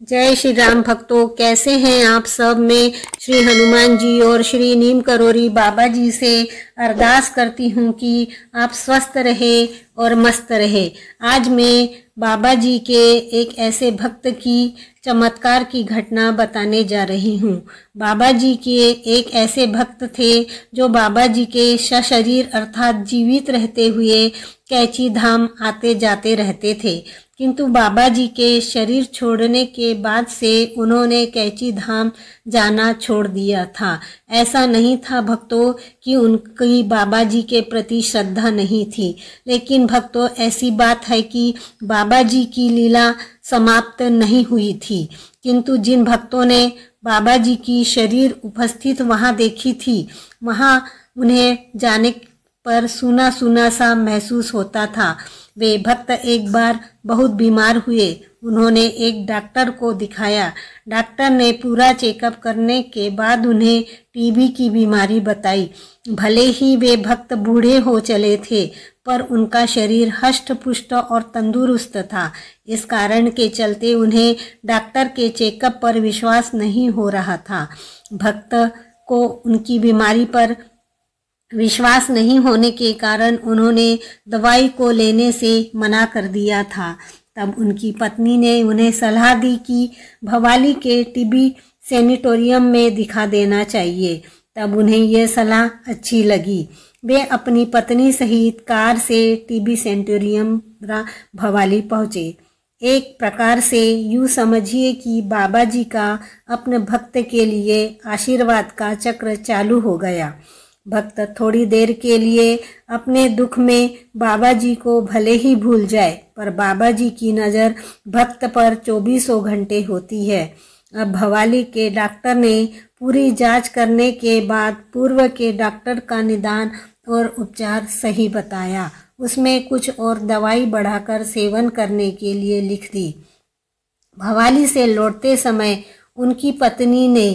जय श्री राम भक्तों, कैसे हैं आप सब। मैं श्री हनुमान जी और श्री नीम करोरी बाबा जी से अरदास करती हूँ कि आप स्वस्थ रहे और मस्त रहे। आज मैं बाबा जी के एक ऐसे भक्त की चमत्कार की घटना बताने जा रही हूँ। बाबा जी के एक ऐसे भक्त थे जो बाबा जी के सशरीर अर्थात जीवित रहते हुए कैची धाम आते जाते रहते थे, किंतु बाबा जी के शरीर छोड़ने के बाद से उन्होंने कैची धाम जाना छोड़ दिया था। ऐसा नहीं था भक्तों कि उनकी बाबा जी के प्रति श्रद्धा नहीं थी, लेकिन भक्तों ऐसी बात है कि बाबा जी की लीला समाप्त नहीं हुई थी, किंतु जिन भक्तों ने बाबा जी की शरीर उपस्थित वहां देखी थी, वहां उन्हें जाने पर सूना सूना सा महसूस होता था। वे भक्त एक बार बहुत बीमार हुए। उन्होंने एक डॉक्टर को दिखाया। डॉक्टर ने पूरा चेकअप करने के बाद उन्हें टीबी की बीमारी बताई। भले ही वे भक्त बूढ़े हो चले थे, पर उनका शरीर हष्ट पुष्ट और तंदुरुस्त था। इस कारण के चलते उन्हें डॉक्टर के चेकअप पर विश्वास नहीं हो रहा था। भक्त को उनकी बीमारी पर विश्वास नहीं होने के कारण उन्होंने दवाई को लेने से मना कर दिया था। तब उनकी पत्नी ने उन्हें सलाह दी कि भवाली के टीबी सैनिटोरियम में दिखा देना चाहिए। तब उन्हें यह सलाह अच्छी लगी। वे अपनी पत्नी सहित कार से टीबी सैनिटोरियम भवाली पहुँचे। एक प्रकार से यूँ समझिए कि बाबा जी का अपने भक्त के लिए आशीर्वाद का चक्र चालू हो गया। भक्त थोड़ी देर के लिए अपने दुख में बाबा जी को भले ही भूल जाए, पर बाबा जी की नज़र भक्त पर 24 घंटे होती है। अब भवाली के डॉक्टर ने पूरी जांच करने के बाद पूर्व के डॉक्टर का निदान और उपचार सही बताया। उसमें कुछ और दवाई बढ़ाकर सेवन करने के लिए लिख दी। भवाली से लौटते समय उनकी पत्नी ने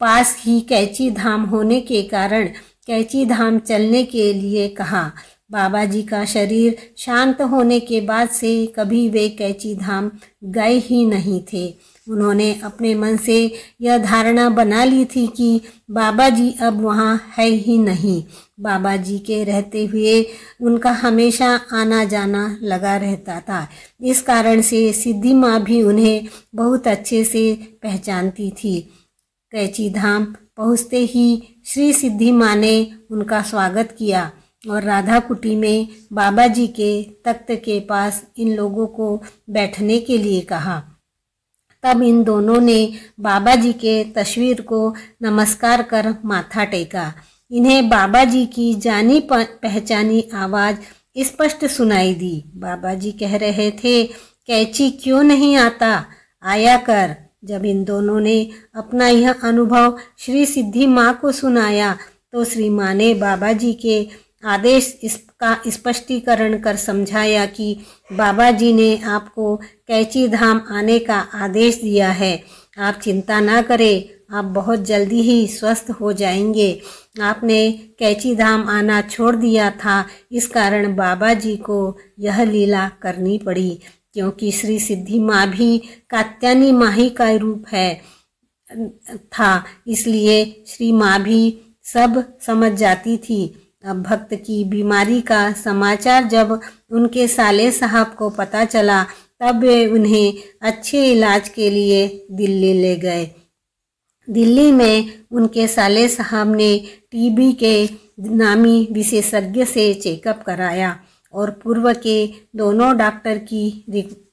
पास ही कैची धाम होने के कारण कैची धाम चलने के लिए कहा। बाबा जी का शरीर शांत होने के बाद से कभी वे कैची धाम गए ही नहीं थे। उन्होंने अपने मन से यह धारणा बना ली थी कि बाबा जी अब वहाँ है ही नहीं। बाबा जी के रहते हुए उनका हमेशा आना जाना लगा रहता था। इस कारण से सिद्धि माँ भी उन्हें बहुत अच्छे से पहचानती थी। कैची धाम पहुँचते ही श्री सिद्धि माँ ने उनका स्वागत किया और राधा कुटी में बाबा जी के तख्त के पास इन लोगों को बैठने के लिए कहा। तब इन दोनों ने बाबा जी के तस्वीर को नमस्कार कर माथा टेका। इन्हें बाबा जी की जानी पहचानी आवाज़ स्पष्ट सुनाई दी। बाबा जी कह रहे थे, कैची क्यों नहीं आता, आया कर। जब इन दोनों ने अपना यह अनुभव श्री सिद्धि माँ को सुनाया तो श्री माँ ने बाबा जी के आदेश इसका स्पष्टीकरण कर समझाया कि बाबा जी ने आपको कैची धाम आने का आदेश दिया है। आप चिंता ना करें, आप बहुत जल्दी ही स्वस्थ हो जाएंगे। आपने कैची धाम आना छोड़ दिया था, इस कारण बाबा जी को यह लीला करनी पड़ी, क्योंकि श्री सिद्धि माँ भी कात्यायनी माँ ही का रूप था, इसलिए श्री माँ भी सब समझ जाती थी। अब भक्त की बीमारी का समाचार जब उनके साले साहब को पता चला, तब वे उन्हें अच्छे इलाज के लिए दिल्ली ले गए। दिल्ली में उनके साले साहब ने टीबी के नामी विशेषज्ञ से चेकअप कराया और पूर्व के दोनों डॉक्टर की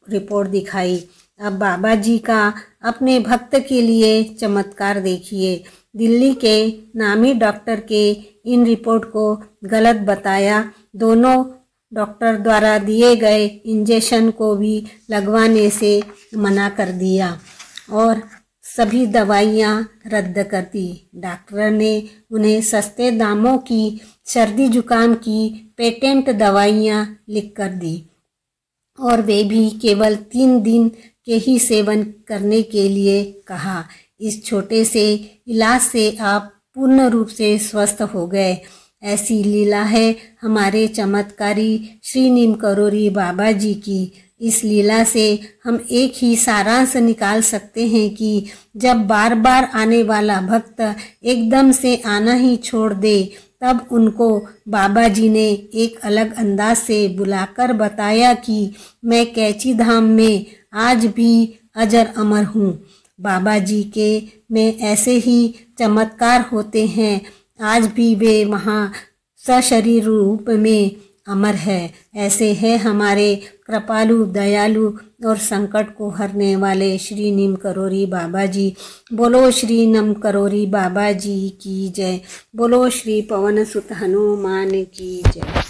रिपोर्ट दिखाई। अब बाबा जी का अपने भक्त के लिए चमत्कार देखिए। दिल्ली के नामी डॉक्टर के इन रिपोर्ट को गलत बताया। दोनों डॉक्टर द्वारा दिए गए इंजेक्शन को भी लगवाने से मना कर दिया और सभी दवाइयाँ रद्द कर दी। डॉक्टर ने उन्हें सस्ते दामों की सर्दी जुकाम की पेटेंट दवाइयाँ लिख कर दी और वे भी केवल 3 दिन के ही सेवन करने के लिए कहा। इस छोटे से इलाज से आप पूर्ण रूप से स्वस्थ हो गए। ऐसी लीला है हमारे चमत्कारी श्री नीम करोरी बाबा जी की। इस लीला से हम एक ही सारांश निकाल सकते हैं कि जब बार बार आने वाला भक्त एकदम से आना ही छोड़ दे, तब उनको बाबा जी ने एक अलग अंदाज से बुलाकर बताया कि मैं कैची धाम में आज भी अजर अमर हूँ। बाबा जी के में ऐसे ही चमत्कार होते हैं। आज भी वे वहाँ सशरीर रूप में अमर है। ऐसे है हमारे कृपालु, दयालु और संकट को हरने वाले श्री नीम करोरी बाबा जी। बोलो श्री नीम करोरी बाबा जी की जय। बोलो श्री पवन सुत हनुमान की जय।